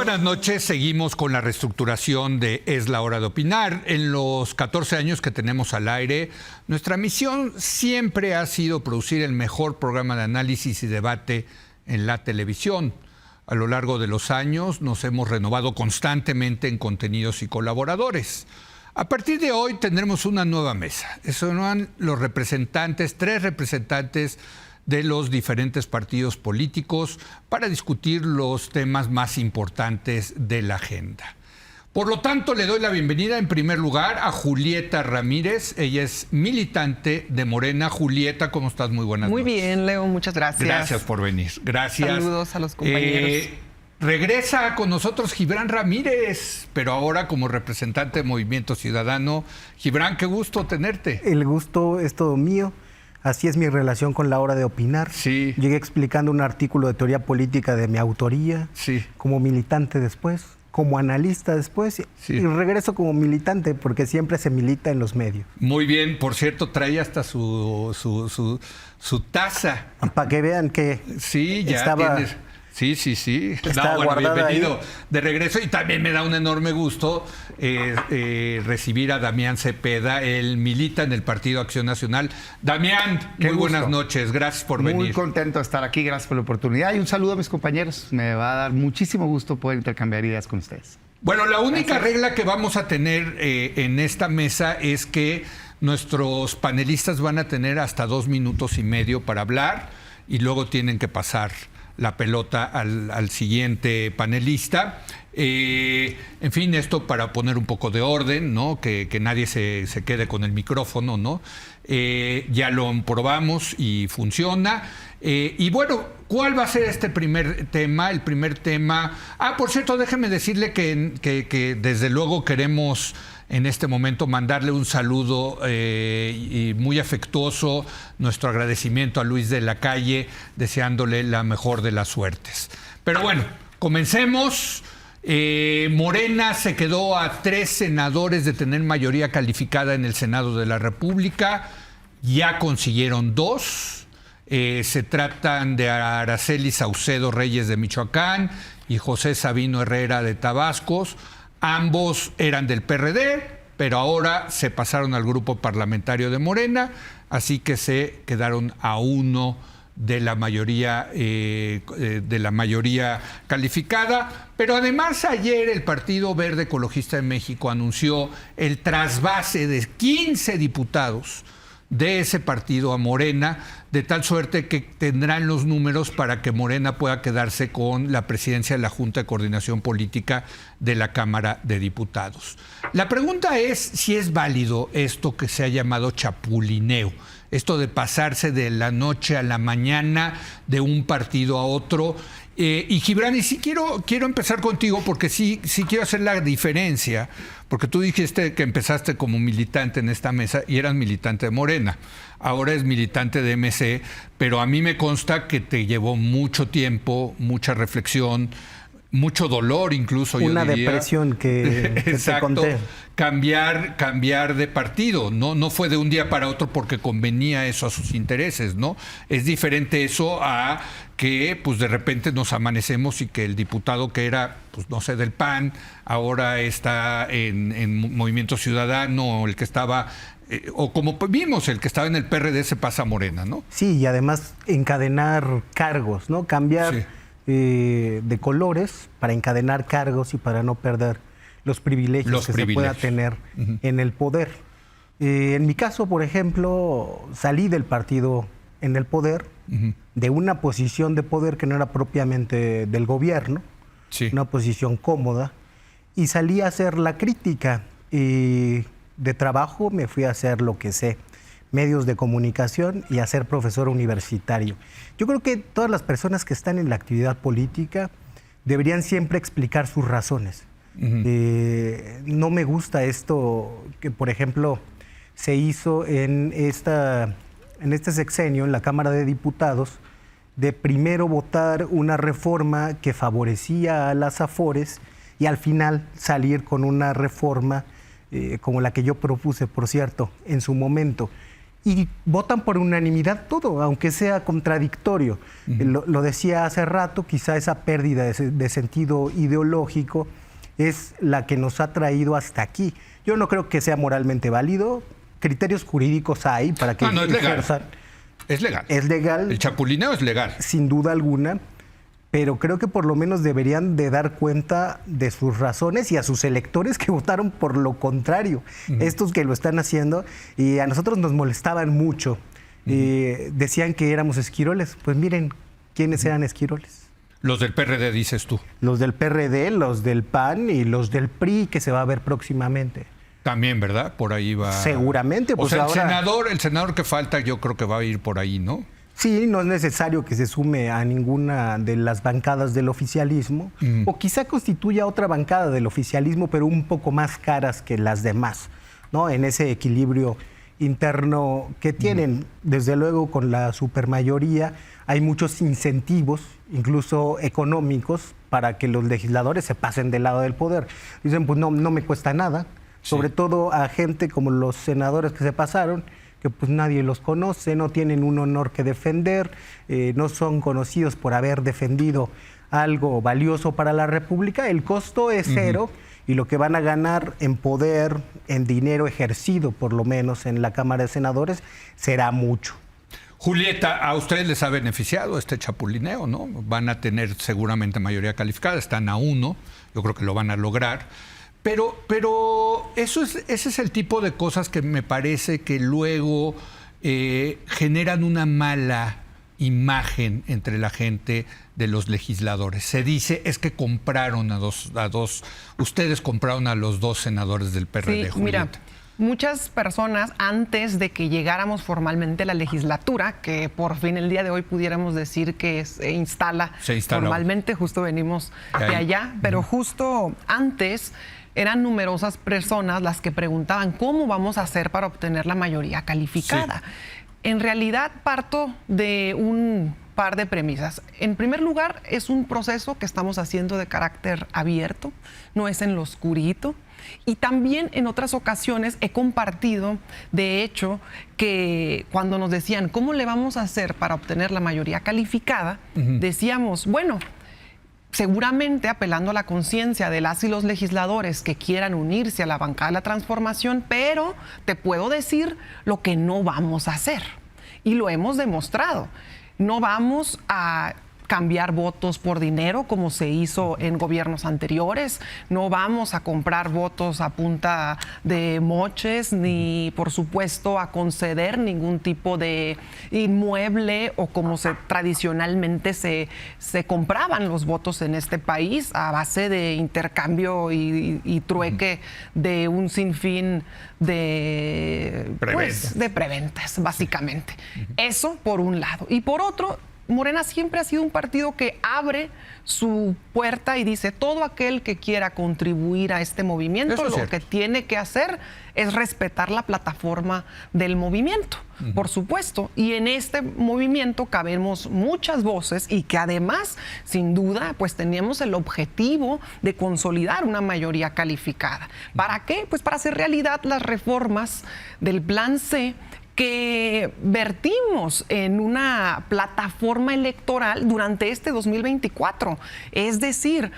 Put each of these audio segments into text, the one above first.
buenas noches. Seguimos con la reestructuración de Es la Hora de Opinar. En los 14 años que tenemos al aire, nuestra misión siempre ha sido producir el mejor programa de análisis y debate en la televisión. A lo largo de los años nos hemos renovado constantemente en contenidos y colaboradores. A partir de hoy tendremos una nueva mesa. Son los representantes, 3 representantes de los diferentes partidos políticos para discutir los temas más importantes de la agenda. Por lo tanto, le doy la bienvenida en primer lugar a Julieta Ramírez. Ella es militante de Morena. Julieta, ¿cómo estás? Muy buenas noches. Muy bien, Leo, muchas gracias. Gracias por venir. Gracias. Saludos a los compañeros. Regresa con nosotros Gibran Ramírez, pero ahora como representante de Movimiento Ciudadano. Gibran, qué gusto tenerte. El gusto es todo mío. Así es mi relación con la hora de opinar. Sí. Llegué explicando un artículo de teoría política de mi autoría, sí, como militante después, como analista después, sí, y regreso como militante porque siempre se milita en los medios. Muy bien, por cierto, trae hasta su taza. Para que vean que sí, ya estaba... tienes... Sí. Está bienvenido ahí de regreso. Y también me da un enorme gusto recibir a Damián Cepeda. Él milita en el Partido Acción Nacional. Damián, muy buenas noches. Gracias por venir. Muy contento de estar aquí. Gracias por la oportunidad. Y un saludo a mis compañeros. Me va a dar muchísimo gusto poder intercambiar ideas con ustedes. Bueno, la única regla que vamos a tener en esta mesa es que nuestros panelistas van a tener hasta 2 minutos y medio para hablar y luego tienen que pasar la pelota al siguiente panelista. En fin, esto para poner un poco de orden, ¿no? Que nadie se quede con el micrófono, ¿no? Ya lo probamos y funciona. Y bueno, ¿cuál va a ser este primer tema? El primer tema... por cierto, déjeme decirle que desde luego queremos en este momento mandarle un saludo y muy afectuoso, nuestro agradecimiento a Luis de la Calle, deseándole la mejor de las suertes. Pero bueno, comencemos. Morena se quedó a 3 senadores de tener mayoría calificada en el Senado de la República. Ya consiguieron 2. Se tratan de Araceli Saucedo Reyes de Michoacán y José Sabino Herrera de Tabasco. Ambos eran del PRD, pero ahora se pasaron al grupo parlamentario de Morena, así que se quedaron a 1 de la mayoría calificada. Pero además ayer el Partido Verde Ecologista de México anunció el trasvase de 15 diputados de ese partido a Morena, de tal suerte que tendrán los números para que Morena pueda quedarse con la presidencia de la Junta de Coordinación Política de la Cámara de Diputados. La pregunta es si es válido esto que se ha llamado chapulineo, esto de pasarse de la noche a la mañana de un partido a otro. Y Gibran, y sí quiero empezar contigo porque sí quiero hacer la diferencia, porque tú dijiste que empezaste como militante en esta mesa y eras militante de Morena, ahora es militante de MC, pero a mí me consta que te llevó mucho tiempo, mucha reflexión, mucho dolor incluso, una yo diría. Depresión que Exacto, te conté. Cambiar de partido, no fue de un día para otro porque convenía eso a sus intereses, ¿no? Es diferente eso a que pues de repente nos amanecemos y que el diputado que era, pues no sé, del PAN, ahora está en Movimiento Ciudadano, o el que estaba, o como vimos, el que estaba en el PRD se pasa a Morena, ¿no? Sí, y además encadenar cargos, ¿no? Cambiar... Sí. De colores para encadenar cargos y para no perder los privilegios se pueda tener en el poder. En mi caso, por ejemplo, salí del partido en el poder, de una posición de poder que no era propiamente del gobierno, sí, una posición cómoda, y salí a hacer la crítica. De trabajo me fui a hacer lo que sé, medios de comunicación y a ser profesor universitario. Yo creo que todas las personas que están en la actividad política deberían siempre explicar sus razones. No me gusta esto que, por ejemplo, se hizo en este sexenio en la Cámara de Diputados, de primero votar una reforma que favorecía a las Afores y al final salir con una reforma como la que yo propuse, por cierto, en su momento. y votan por unanimidad todo, aunque sea contradictorio. Lo decía hace rato, quizá esa pérdida de sentido ideológico es la que nos ha traído hasta aquí. Yo no creo que sea moralmente válido. Criterios jurídicos hay para que no es legal. Es legal. Es legal. El chapulineo es legal. Sin duda alguna. Pero creo que por lo menos deberían de dar cuenta de sus razones y a sus electores que votaron por lo contrario. Estos que lo están haciendo, y a nosotros nos molestaban mucho. Decían que éramos esquiroles. Pues miren, ¿quiénes eran esquiroles? Los del PRD, dices tú. Los del PRD, los del PAN y los del PRI, que se va a ver próximamente. También, ¿verdad? Por ahí va. Seguramente. Pues o sea, el senador que falta, yo creo que va a ir por ahí, ¿no? Sí, no es necesario que se sume a ninguna de las bancadas del oficialismo, o quizá constituya otra bancada del oficialismo, pero un poco más caras que las demás, ¿no? En ese equilibrio interno que tienen. Desde luego, con la supermayoría hay muchos incentivos, incluso económicos, para que los legisladores se pasen del lado del poder. Dicen, pues no me cuesta nada, sobre todo a gente como los senadores que se pasaron, que pues nadie los conoce, no tienen un honor que defender, no son conocidos por haber defendido algo valioso para la República. El costo es cero y lo que van a ganar en poder, en dinero ejercido, por lo menos en la Cámara de Senadores, será mucho. Julieta, a ustedes les ha beneficiado este chapulineo, ¿no? Van a tener seguramente mayoría calificada, están a 1, yo creo que lo van a lograr. Pero ese es el tipo de cosas que me parece que luego generan una mala imagen entre la gente de los legisladores. Se dice, es que compraron ustedes compraron a los 2 senadores del PRD, sí, mira, muchas personas, antes de que llegáramos formalmente a la legislatura, que por fin el día de hoy pudiéramos decir que se instala formalmente, justo venimos de allá, pero justo antes eran numerosas personas las que preguntaban cómo vamos a hacer para obtener la mayoría calificada. Sí. En realidad parto de un par de premisas. En primer lugar, es un proceso que estamos haciendo de carácter abierto, no es en lo oscurito. Y también en otras ocasiones he compartido, de hecho, que cuando nos decían cómo le vamos a hacer para obtener la mayoría calificada, decíamos, bueno, seguramente apelando a la conciencia de las y los legisladores que quieran unirse a la bancada de la transformación, pero te puedo decir lo que no vamos a hacer. Y lo hemos demostrado. No vamos a cambiar votos por dinero como se hizo en gobiernos anteriores. No vamos a comprar votos a punta de moches, ni por supuesto a conceder ningún tipo de inmueble o como tradicionalmente se compraban los votos en este país a base de intercambio y trueque de un sinfín de preventas, básicamente. Eso por un lado. Y por otro, Morena siempre ha sido un partido que abre su puerta y dice, todo aquel que quiera contribuir a este movimiento, lo que tiene que hacer es respetar la plataforma del movimiento, por supuesto. Y en este movimiento cabemos muchas voces y que además, sin duda, pues teníamos el objetivo de consolidar una mayoría calificada. ¿Para qué? Pues para hacer realidad las reformas del Plan C, que vertimos en una plataforma electoral durante este 2024. Es decir,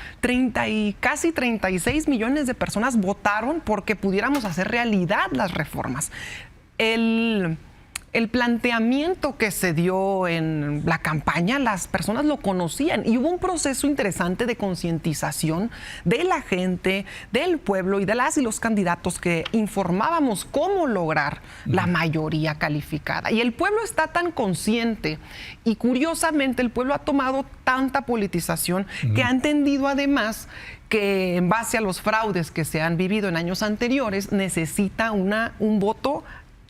casi 36 millones de personas votaron porque pudiéramos hacer realidad las reformas. El planteamiento que se dio en la campaña, las personas lo conocían y hubo un proceso interesante de concientización de la gente, del pueblo y de las y los candidatos que informábamos cómo lograr la mayoría calificada. Y el pueblo está tan consciente y curiosamente el pueblo ha tomado tanta politización que ha entendido además que en base a los fraudes que se han vivido en años anteriores necesita un voto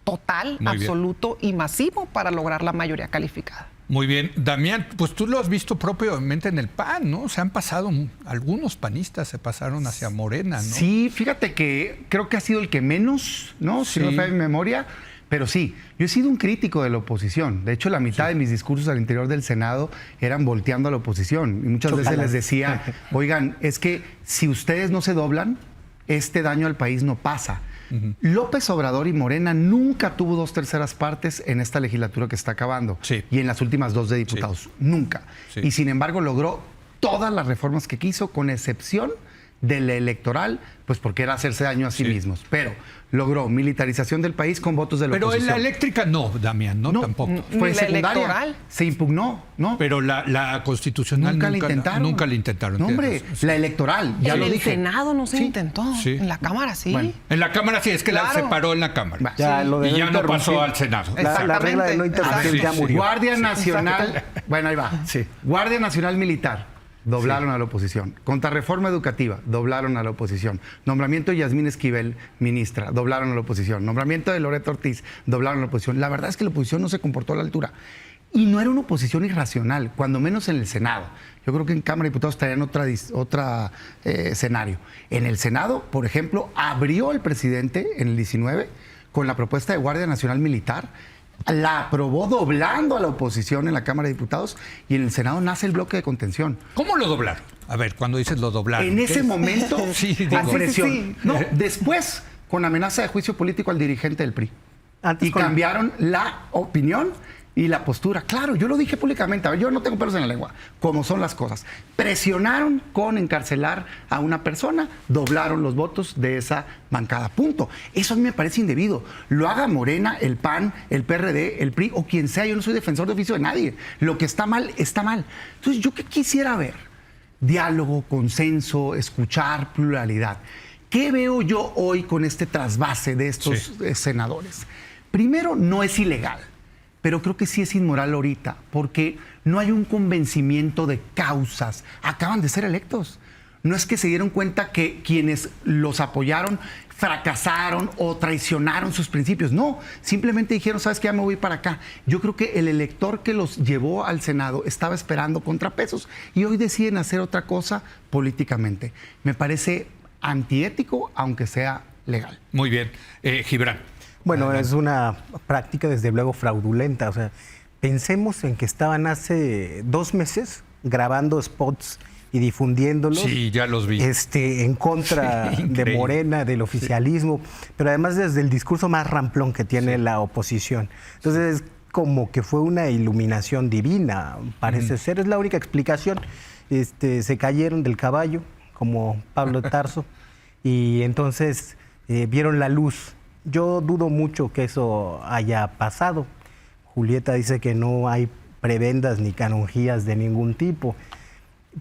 total, absoluto y masivo para lograr la mayoría calificada. Muy bien. Damián, pues tú lo has visto propiamente en el PAN, ¿no? Se han pasado, algunos panistas se pasaron hacia Morena, ¿no? Sí, fíjate que creo que ha sido el que menos, ¿no? Si no falla mi memoria. Pero sí, yo he sido un crítico de la oposición. De hecho, la mitad de mis discursos al interior del Senado eran volteando a la oposición. Y muchas veces les decía, oigan, es que si ustedes no se doblan, este daño al país no pasa. López Obrador y Morena nunca tuvo 2/3 partes en esta legislatura que está acabando. Sí. Y en las últimas 2 de diputados. Sí. Nunca. Sí. Y sin embargo logró todas las reformas que quiso, con excepción de la electoral, pues porque era hacerse daño a sí mismos. Pero logró militarización del país con votos de la oposición. Pero en la eléctrica no, Damián, no tampoco. Fue Ni la secundaria. electoral. Se impugnó, ¿no? Pero la constitucional Nunca la intentaron. Nunca la intentaron. No, hombre, la electoral, ya en lo el dije. Senado no se intentó. Sí. En la Cámara sí. Bueno. En la Cámara sí, es que la Claro. separó en la Cámara. Ya, lo de Y ya no pasó interrumpir. al Senado. La regla de no interrumpir Sí, ya sí. murió. Guardia Nacional, bueno, ahí va. Sí. Guardia Nacional Militar, doblaron a la oposición. Contrarreforma educativa, doblaron a la oposición. Nombramiento de Yasmín Esquivel, ministra, doblaron a la oposición. Nombramiento de Loreto Ortiz, doblaron a la oposición. La verdad es que la oposición no se comportó a la altura. Y no era una oposición irracional, cuando menos en el Senado. Yo creo que en Cámara de Diputados estarían otra escenario. En el Senado, por ejemplo, abrió el presidente en el 19 con la propuesta de Guardia Nacional Militar. La aprobó doblando a la oposición en la Cámara de Diputados y en el Senado nace el bloque de contención. ¿Cómo lo doblaron? A ver, cuando dices lo doblaron. En ese ¿qué? momento, Sí, con digo. presión. Sí. No, después, con amenaza de juicio político al dirigente del PRI. Antes Y con- cambiaron la opinión y la postura. Claro, yo lo dije públicamente. A ver, yo no tengo pelos en la lengua, como son las cosas. Presionaron con encarcelar a una persona, doblaron los votos de esa bancada. Punto. Eso a mí me parece indebido. Lo haga Morena, el PAN, el PRD, el PRI o quien sea. Yo no soy defensor de oficio de nadie. Lo que está mal, está mal. Entonces, ¿yo qué quisiera ver? Diálogo, consenso, escuchar, pluralidad. ¿Qué veo yo hoy con este trasvase de estos senadores? Primero, no es ilegal, pero creo que sí es inmoral ahorita, porque no hay un convencimiento de causas. Acaban de ser electos. No es que se dieron cuenta que quienes los apoyaron fracasaron o traicionaron sus principios. No, simplemente dijeron, ¿sabes qué? Ya me voy para acá. Yo creo que el elector que los llevó al Senado estaba esperando contrapesos y hoy deciden hacer otra cosa políticamente. Me parece antiético, aunque sea legal. Muy bien. Gibran. Bueno, es una práctica desde luego fraudulenta. O sea, pensemos en que estaban hace 2 meses grabando spots y difundiéndolos. Sí, ya los vi. En contra de Morena, del oficialismo, pero además desde el discurso más ramplón que tiene la oposición. Entonces, como que fue una iluminación divina, parece ser. Es la única explicación. Se cayeron del caballo, como Pablo de Tarso, y entonces vieron la luz. Yo dudo mucho que eso haya pasado. Julieta dice que no hay prebendas ni canonjías de ningún tipo.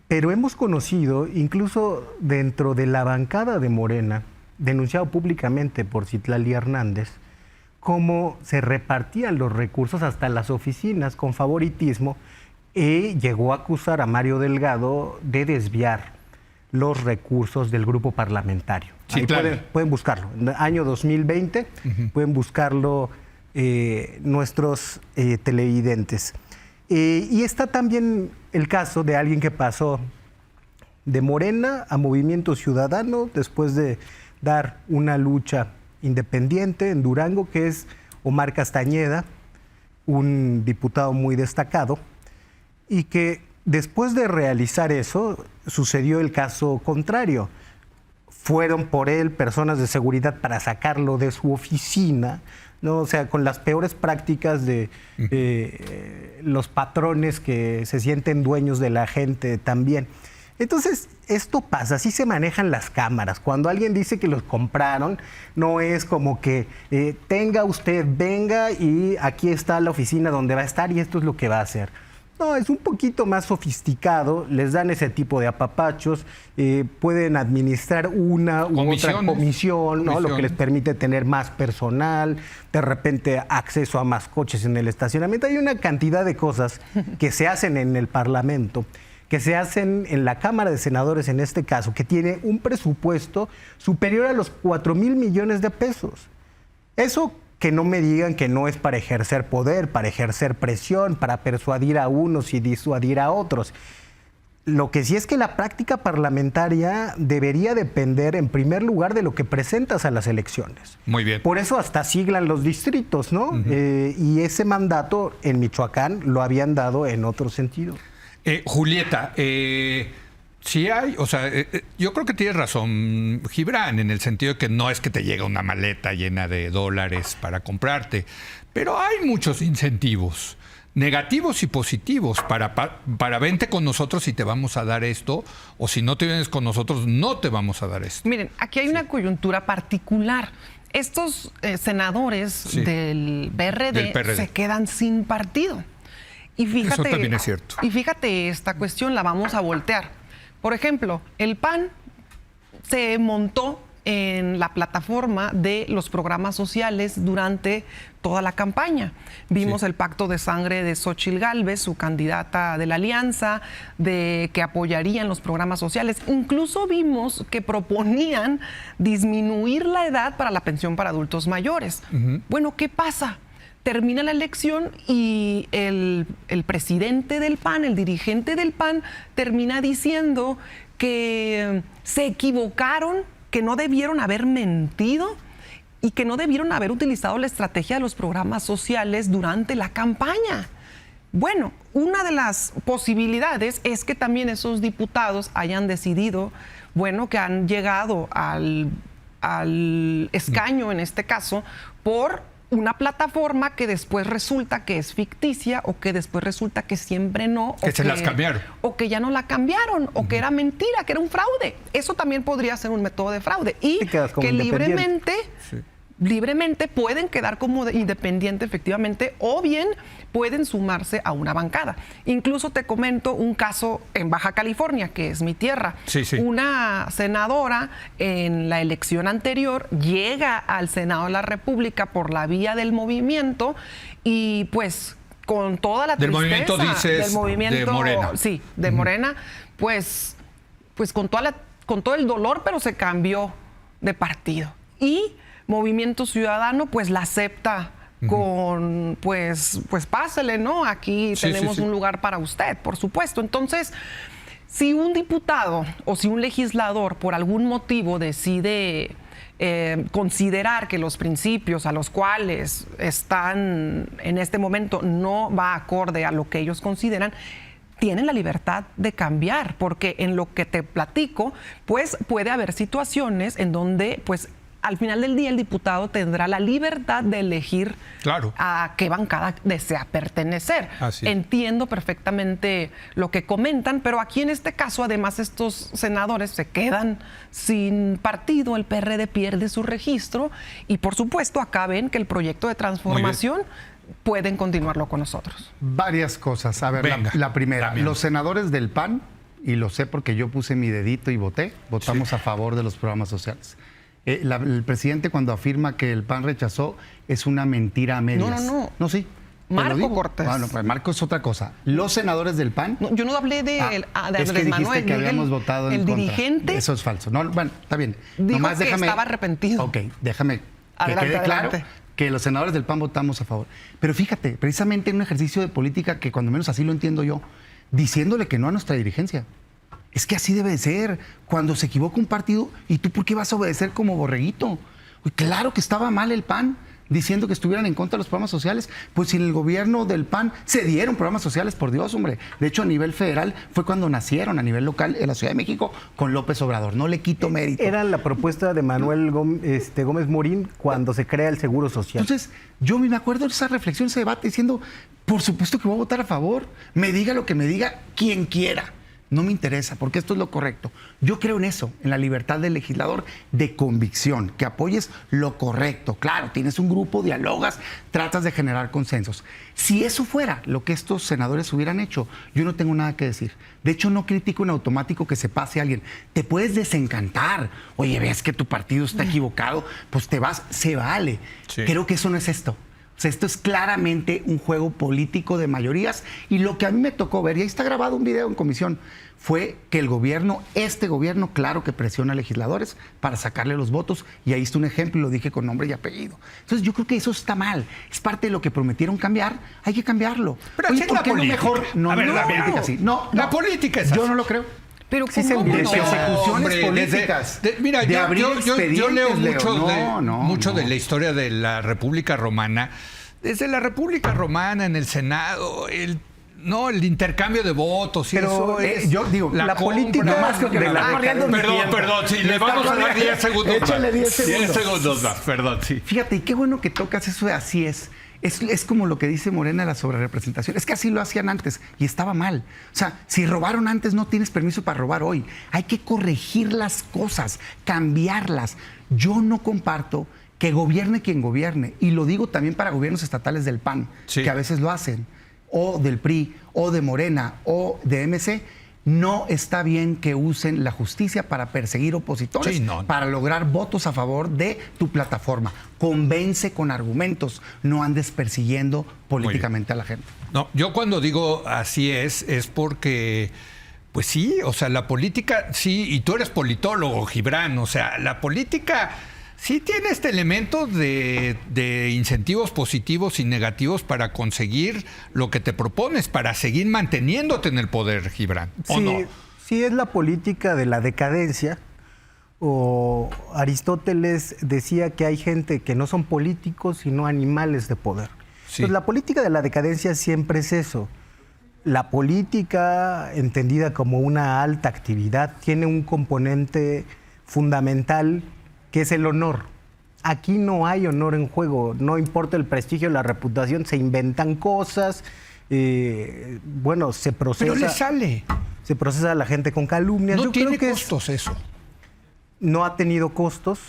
Pero hemos conocido, incluso dentro de la bancada de Morena, denunciado públicamente por Citlali Hernández, cómo se repartían los recursos hasta las oficinas con favoritismo, y llegó a acusar a Mario Delgado de desviar los recursos del grupo parlamentario. Sí, Ahí claro. pueden buscarlo. En el año 2020 pueden buscarlo nuestros televidentes. Y está también el caso de alguien que pasó de Morena a Movimiento Ciudadano después de dar una lucha independiente en Durango, que es Omar Castañeda, un diputado muy destacado, y que después de realizar eso sucedió el caso contrario. Fueron por él personas de seguridad para sacarlo de su oficina, ¿no? O sea, con las peores prácticas de los patrones que se sienten dueños de la gente también. Entonces, esto pasa, así se manejan las cámaras. Cuando alguien dice que los compraron, no es como que tenga usted, venga y aquí está la oficina donde va a estar y esto es lo que va a hacer. No, es un poquito más sofisticado, les dan ese tipo de apapachos, pueden administrar una u otra comisión, ¿no? Lo que les permite tener más personal, de repente acceso a más coches en el estacionamiento. Hay una cantidad de cosas que se hacen en el Parlamento, que se hacen en la Cámara de Senadores en este caso, que tiene un presupuesto superior a los 4,000 millones de pesos. Eso que no me digan que no es para ejercer poder, para ejercer presión, para persuadir a unos y disuadir a otros. Lo que sí es que la práctica parlamentaria debería depender en primer lugar de lo que presentas a las elecciones. Muy bien. Por eso hasta siglan los distritos, ¿no? Y ese mandato en Michoacán lo habían dado en otro sentido. Julieta, Sí hay, o sea, yo creo que tienes razón, Gibran, en el sentido de que no es que te llega una maleta llena de dólares para comprarte, pero hay muchos incentivos, negativos y positivos, para vente con nosotros y te vamos a dar esto, o si no te vienes con nosotros, no te vamos a dar esto. Miren, aquí hay una coyuntura particular. Estos senadores del PRD se quedan sin partido. Y fíjate, eso también es cierto. Y fíjate, esta cuestión la vamos a voltear. Por ejemplo, el PAN se montó en la plataforma de los programas sociales durante toda la campaña. Vimos el pacto de sangre de Xóchitl Gálvez, su candidata de la alianza, de que apoyarían los programas sociales. Incluso vimos que proponían disminuir la edad para la pensión para adultos mayores. Bueno, ¿qué pasa? Termina la elección y el presidente del PAN, el dirigente del PAN, termina diciendo que se equivocaron, que no debieron haber mentido y que no debieron haber utilizado la estrategia de los programas sociales durante la campaña. Bueno, una de las posibilidades es que también esos diputados hayan decidido, bueno, que han llegado al escaño, en este caso, por una plataforma que después resulta que es ficticia o que después resulta que siempre no. Que se las cambiaron. O que ya no la cambiaron o que era mentira, que era un fraude. Eso también podría ser un método de fraude. Y que libremente pueden quedar como independiente efectivamente o bien pueden sumarse a una bancada. Incluso te comento un caso en Baja California, que es mi tierra. Una senadora en la elección anterior llega al Senado de la República por la vía del movimiento y pues con toda la tristeza movimiento, dices, del movimiento de Morena. Sí, de Morena, pues con todo el dolor, pero se cambió de partido. Y Movimiento Ciudadano pues la acepta con pues pásele, ¿no? Aquí tenemos un lugar para usted, por supuesto. Entonces, si un diputado o si un legislador por algún motivo decide considerar que los principios a los cuales están en este momento no va acorde a lo que ellos consideran, tienen la libertad de cambiar, porque en lo que te platico, pues puede haber situaciones en donde pues al final del día el diputado tendrá la libertad de elegir a qué bancada desea pertenecer. Entiendo perfectamente lo que comentan, pero aquí en este caso además estos senadores se quedan sin partido, el PRD pierde su registro y por supuesto acá ven que el proyecto de transformación pueden continuarlo con nosotros. Varias cosas. A ver, la primera, los senadores del PAN, y lo sé porque yo puse mi dedito y votamos a favor de los programas sociales. El presidente cuando afirma que el PAN rechazó es una mentira a medias. No, sí. Marco Cortés. Bueno, pues Marco es otra cosa. Los senadores del PAN... No, yo no hablé de Andrés Manuel. Que habíamos votado en contra. El dirigente... Eso es falso. No, bueno, está bien. Dijo nomás que estaba arrepentido. Ok, déjame que quede claro que los senadores del PAN votamos a favor. Pero fíjate, precisamente en un ejercicio de política que cuando menos así lo entiendo yo, diciéndole que no a nuestra dirigencia. Es que así debe de ser. Cuando se equivoca un partido, ¿y tú por qué vas a obedecer como borreguito? Claro que estaba mal el PAN diciendo que estuvieran en contra de los programas sociales. Pues en el gobierno del PAN se dieron programas sociales, por Dios, hombre. De hecho, a nivel federal fue cuando nacieron, a nivel local, en la Ciudad de México, con López Obrador. No le quito mérito. Era la propuesta de Manuel Gómez Morín cuando se crea el Seguro Social. Entonces, yo me acuerdo de esa reflexión, ese debate, diciendo, por supuesto que voy a votar a favor. Me diga lo que me diga quien quiera. No me interesa, porque esto es lo correcto. Yo creo en eso, en la libertad del legislador de convicción, que apoyes lo correcto. Claro, tienes un grupo, dialogas, tratas de generar consensos. Si eso fuera lo que estos senadores hubieran hecho, yo no tengo nada que decir. De hecho, no critico en automático que se pase a alguien. Te puedes desencantar. Oye, ves que tu partido está equivocado, pues te vas, se vale. Sí. Creo que eso no es esto. O sea, esto es claramente un juego político de mayorías y lo que a mí me tocó ver, y ahí está grabado un video en comisión, fue que el gobierno, este gobierno, claro que presiona a legisladores para sacarle los votos y ahí está un ejemplo y lo dije con nombre y apellido. Entonces yo creo que eso está mal, es parte de lo que prometieron cambiar, hay que cambiarlo. Pero oye, ¿por qué no mejor? No, a ver, la política sí. No, la política es así. Yo no lo creo. Pero sí se persecuciones políticas. Mira, yo leo mucho de la historia de la República Romana. Desde la República Romana en el Senado, No, el intercambio de votos. Pero yo digo, la política más que Perdón, sí, le vamos a dar 10 segundos. Échale 10 segundos. 10 segundos más, perdón, sí. Fíjate, y qué bueno que tocas eso de así es. Es como lo que dice Morena, la sobrerepresentación. Es que así lo hacían antes y estaba mal. O sea, si robaron antes, no tienes permiso para robar hoy. Hay que corregir las cosas, cambiarlas. Yo no comparto que gobierne quien gobierne. Y lo digo también para gobiernos estatales del PAN, que a veces lo hacen, o del PRI, o de Morena, o de MC. No está bien que usen la justicia para perseguir opositores, para lograr votos a favor de tu plataforma. Convence con argumentos, no andes persiguiendo políticamente a la gente. No, yo cuando digo así es porque, pues sí, o sea, la política, sí, y tú eres politólogo, Gibran, o sea, la política sí tiene este elemento de incentivos positivos y negativos para conseguir lo que te propones, para seguir manteniéndote en el poder, Gibran, ¿o no? Sí, es la política de la decadencia. O Aristóteles decía que hay gente que no son políticos, sino animales de poder. Sí. Entonces, la política de la decadencia siempre es eso. La política, entendida como una alta actividad, tiene un componente fundamental que es el honor. Aquí no hay honor en juego, no importa el prestigio, la reputación, se inventan cosas, bueno, se procesa... Pero le sale. Se procesa a la gente con calumnias. No tiene costos eso. No ha tenido costos.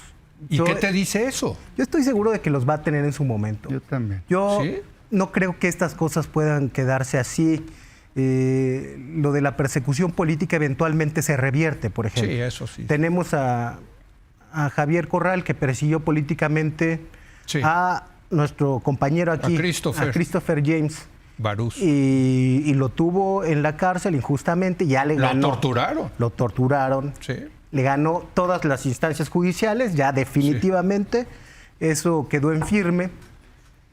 ¿Y qué te dice eso? Yo estoy seguro de que los va a tener en su momento. Yo también. Yo no creo que estas cosas puedan quedarse así. Lo de la persecución política eventualmente se revierte, por ejemplo. Sí, eso sí. Tenemos a Javier Corral, que persiguió políticamente a nuestro compañero aquí, a Christopher James Barús. Y lo tuvo en la cárcel injustamente, ya le ganó. ¿Lo torturaron? Lo torturaron. Sí. Le ganó todas las instancias judiciales, ya definitivamente. Eso quedó en firme.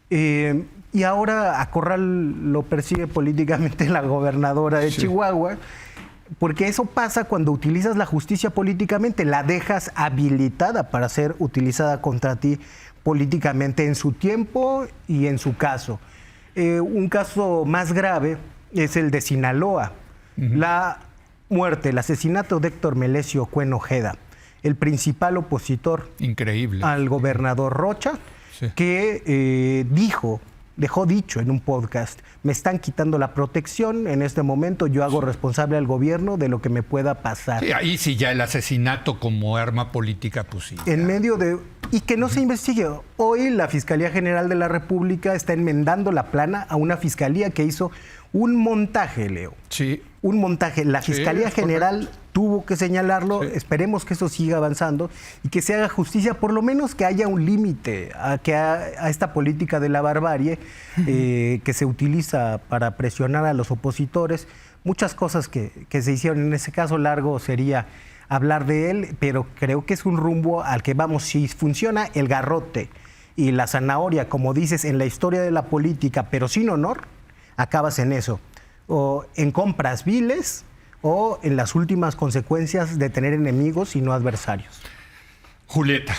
Y ahora a Corral lo persigue políticamente la gobernadora de Chihuahua. Porque eso pasa cuando utilizas la justicia políticamente, la dejas habilitada para ser utilizada contra ti políticamente en su tiempo y en su caso. Un caso más grave es el de Sinaloa. La muerte, el asesinato de Héctor Melesio Cuen Ojeda, el principal opositor al gobernador Rocha, que dejó dicho en un podcast: me están quitando la protección en este momento, yo hago responsable al gobierno de lo que me pueda pasar. Sí, ahí sí ya el asesinato como arma política, pues sí. En medio de... Y que no se investigue. Hoy la Fiscalía General de la República está enmendando la plana a una fiscalía que hizo un montaje, Leo. Sí. Un montaje. La Fiscalía General tuvo que señalarlo. Sí. Esperemos que eso siga avanzando y que se haga justicia, por lo menos que haya un límite a esta política de la barbarie que se utiliza para presionar a los opositores. Muchas cosas que se hicieron en ese caso, largo sería hablar de él, pero creo que es un rumbo al que vamos. Si funciona el garrote y la zanahoria, como dices, en la historia de la política, pero sin honor, acabas en eso. O en compras viles o en las últimas consecuencias de tener enemigos y no adversarios. Julieta.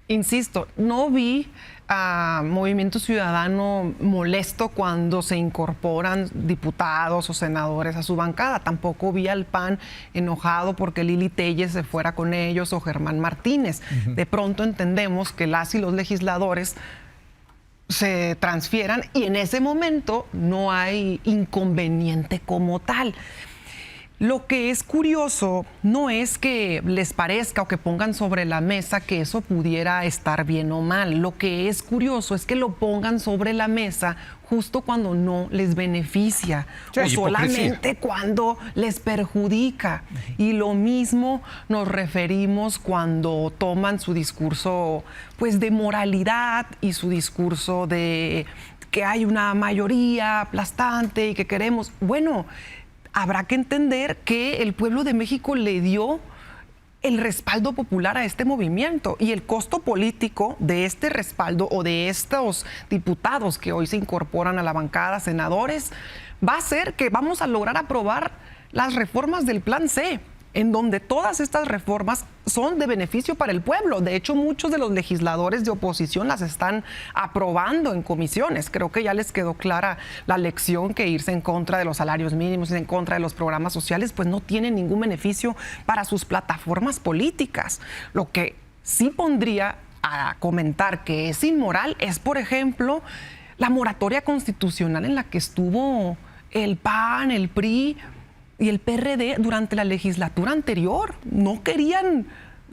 Insisto, no vi a Movimiento Ciudadano molesto cuando se incorporan diputados o senadores a su bancada. Tampoco vi al PAN enojado porque Lili Telles se fuera con ellos o Germán Martínez. De pronto entendemos que las y los legisladores se transfieran y en ese momento no hay inconveniente como tal. Lo que es curioso no es que les parezca o que pongan sobre la mesa que eso pudiera estar bien o mal. Lo que es curioso es que lo pongan sobre la mesa justo cuando no les beneficia o solamente cuando les perjudica. Y lo mismo nos referimos cuando toman su discurso pues de moralidad y su discurso de que hay una mayoría aplastante y que queremos... Bueno, habrá que entender que el pueblo de México le dio el respaldo popular a este movimiento y el costo político de este respaldo o de estos diputados que hoy se incorporan a la bancada, senadores, va a ser que vamos a lograr aprobar las reformas del Plan C. en donde todas estas reformas son de beneficio para el pueblo. De hecho, muchos de los legisladores de oposición las están aprobando en comisiones. Creo que ya les quedó clara la lección que irse en contra de los salarios mínimos, en contra de los programas sociales, pues no tiene ningún beneficio para sus plataformas políticas. Lo que sí pondría a comentar que es inmoral es, por ejemplo, la moratoria constitucional en la que estuvo el PAN, el PRI y el PRD durante la legislatura anterior. No querían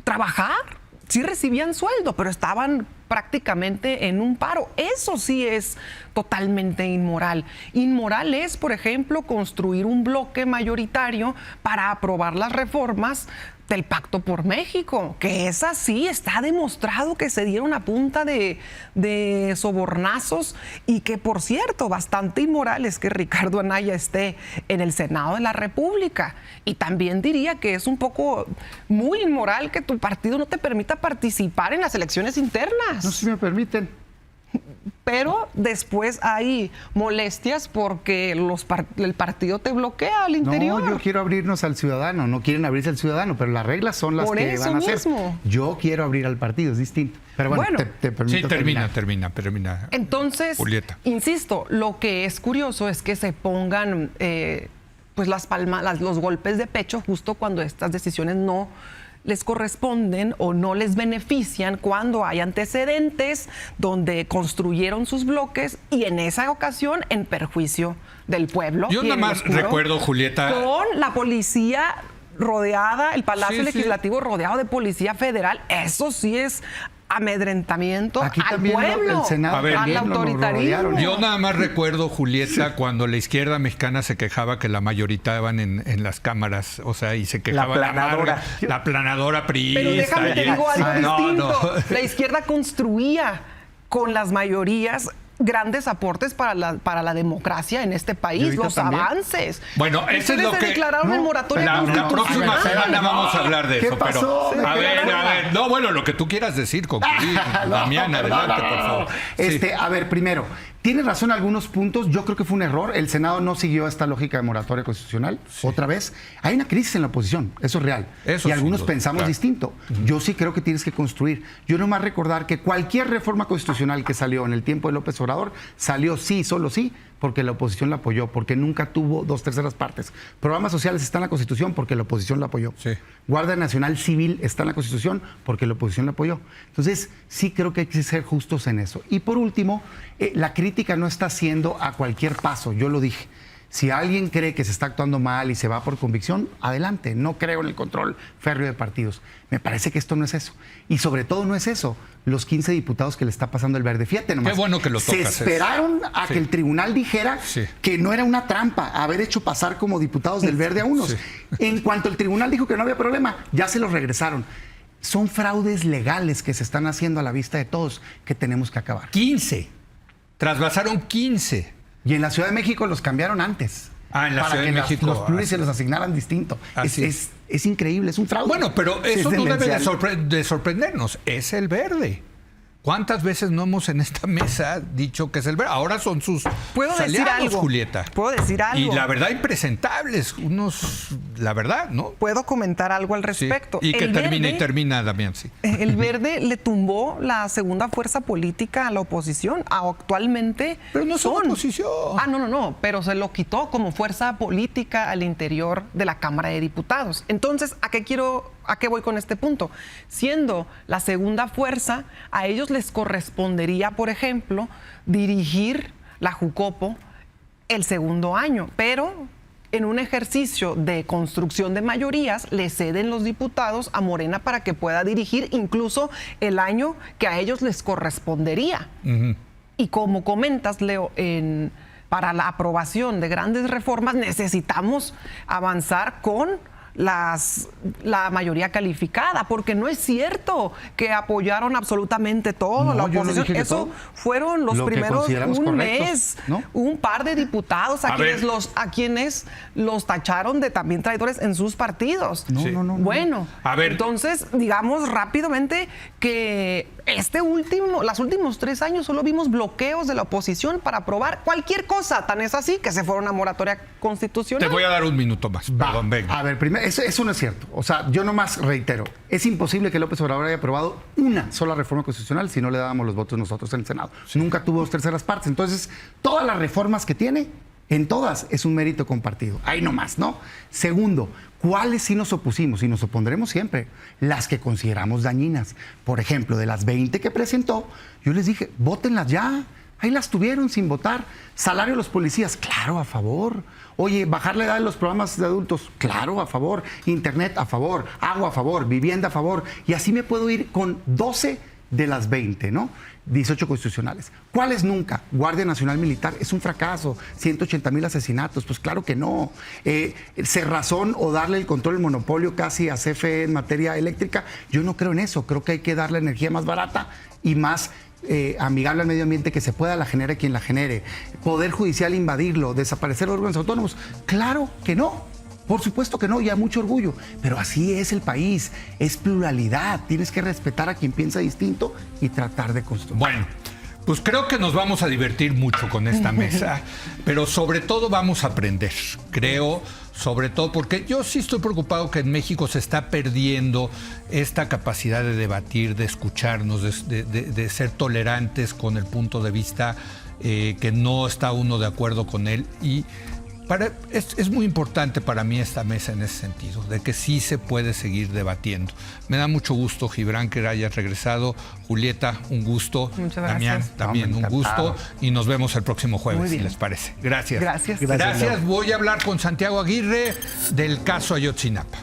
trabajar, sí recibían sueldo, pero estaban prácticamente en un paro. Eso sí es totalmente inmoral. Inmoral es, por ejemplo, construir un bloque mayoritario para aprobar las reformas del Pacto por México, que es así, está demostrado que se dieron a punta de sobornazos y que, por cierto, bastante inmoral es que Ricardo Anaya esté en el Senado de la República. Y también diría que es un poco muy inmoral que tu partido no te permita participar en las elecciones internas. No sé si me permiten. Pero después hay molestias porque el partido te bloquea al interior. No, yo quiero abrirnos al ciudadano, no quieren abrirse al ciudadano, pero las reglas son las que van a hacer. Yo quiero abrir al partido, es distinto. Pero bueno, te permito termina. Entonces, Julieta, insisto, lo que es curioso es que se pongan pues los golpes de pecho justo cuando estas decisiones no les corresponden o no les benefician, cuando hay antecedentes donde construyeron sus bloques y en esa ocasión en perjuicio del pueblo. Yo nada más recuerdo, Julieta, con la policía rodeada, el Palacio Legislativo rodeado de policía federal. Eso sí es amedrentamiento aquí al pueblo, el Senado, al autoritarismo. Yo nada más recuerdo, Julieta, cuando la izquierda mexicana se quejaba que la mayoritaban en las cámaras, o sea, y se quejaba la planadora priista. Pero déjame te digo algo distinto. La izquierda construía con las mayorías grandes aportes para la democracia en este país, los avances. Bueno, eso es lo que declararon el moratorio la próxima semana vamos a hablar de eso. Pasó? Pero a ver, no, bueno, lo que tú quieras decir, concluir. Damián, adelante, por favor. A ver, primero, tiene razón en algunos puntos. Yo creo que fue un error. El Senado no siguió esta lógica de moratoria constitucional. Otra vez, hay una crisis en la oposición. Eso es real. Y algunos pensamos distinto. Yo sí creo que tienes que construir. Yo nomás recordar que cualquier reforma constitucional que salió en el tiempo de López Obrador salió solo sí, porque la oposición la apoyó, porque nunca tuvo 2/3 partes. Programas sociales están en la Constitución porque la oposición la apoyó. Sí. Guardia Nacional Civil está en la Constitución porque la oposición la apoyó. Entonces, sí creo que hay que ser justos en eso. Y por último, la crítica no está haciendo a cualquier paso, yo lo dije. Si alguien cree que se está actuando mal y se va por convicción, adelante. No creo en el control férreo de partidos. Me parece que esto no es eso. Y sobre todo no es eso. Los 15 diputados que le está pasando el verde. Fíjate nomás. Qué bueno que lo tocas. Se esperaron a que el tribunal dijera que no era una trampa haber hecho pasar como diputados del verde a unos. En cuanto el tribunal dijo que no había problema, ya se los regresaron. Son fraudes legales que se están haciendo a la vista de todos que tenemos que acabar. 15. Trasvasaron 15. Y en la Ciudad de México los cambiaron antes. En la Ciudad de México. Los pluris se los asignaran distinto. Es increíble, es un fraude. Bueno, pero eso no debe de sorprendernos. Es el verde. ¿Cuántas veces no hemos en esta mesa dicho que es el verde? Ahora son sus aliados, Julieta. ¿Puedo decir algo? Y la verdad, impresentables. La verdad, ¿no? ¿Puedo comentar algo al respecto? Sí. Y que termina, Damián, sí. El verde le tumbó la segunda fuerza política a la oposición. Actualmente pero no son oposición. No. Pero se lo quitó como fuerza política al interior de la Cámara de Diputados. Entonces, ¿a qué voy con este punto? Siendo la segunda fuerza, a ellos les correspondería, por ejemplo, dirigir la Jucopo el segundo año, pero en un ejercicio de construcción de mayorías le ceden los diputados a Morena para que pueda dirigir incluso el año que a ellos les correspondería. Uh-huh. Y como comentas, Leo, para la aprobación de grandes reformas necesitamos avanzar con la mayoría calificada, porque no es cierto que apoyaron absolutamente todo, la oposición. Eso fueron los primeros mes, ¿no? Un par de diputados a quienes los tacharon de también traidores en sus partidos. No. Bueno, entonces digamos rápidamente que los últimos 3 años solo vimos bloqueos de la oposición para aprobar cualquier cosa. Tan es así que se fue una moratoria constitucional. Te voy a dar un minuto más. Perdón, venga. A ver, primero, eso no es cierto. O sea, yo nomás reitero, es imposible que López Obrador haya aprobado una sola reforma constitucional si no le dábamos los votos nosotros en el Senado. Nunca tuvo 2/3 partes. Entonces, todas las reformas que tiene, en todas es un mérito compartido. Ahí nomás, ¿no? Segundo, ¿cuáles sí nos opusimos? Y nos opondremos siempre. Las que consideramos dañinas. Por ejemplo, de las 20 que presentó, yo les dije, vótenlas ya. Ahí las tuvieron sin votar. Salario a los policías, claro, a favor. Oye, bajar la edad de los programas de adultos, claro, a favor. Internet, a favor. Agua, a favor. Vivienda, a favor. Y así me puedo ir con 12 de las 20, ¿no? 18 constitucionales. ¿Cuáles nunca? Guardia Nacional Militar, es un fracaso. 180,000 asesinatos, pues claro que no. Cerrazón o darle el control, el monopolio casi a CFE en materia eléctrica, yo no creo en eso. Creo que hay que darle energía más barata y más amigable al medio ambiente, que se pueda, la genere quien la genere. Poder judicial invadirlo, desaparecer órganos autónomos, claro que no. Por supuesto que no, y hay mucho orgullo, pero así es el país, es pluralidad, tienes que respetar a quien piensa distinto y tratar de construir. Bueno, pues creo que nos vamos a divertir mucho con esta mesa, pero sobre todo vamos a aprender, creo, sobre todo porque yo sí estoy preocupado que en México se está perdiendo esta capacidad de debatir, de escucharnos, de ser tolerantes con el punto de vista que no está uno de acuerdo con él. Y es muy importante para mí esta mesa en ese sentido, de que sí se puede seguir debatiendo. Me da mucho gusto, Gibran, que hayas regresado. Julieta, un gusto. Muchas gracias. Damián, también un gusto. Y nos vemos el próximo jueves, si les parece. Gracias. Gracias. Voy a hablar con Santiago Aguirre del caso Ayotzinapa.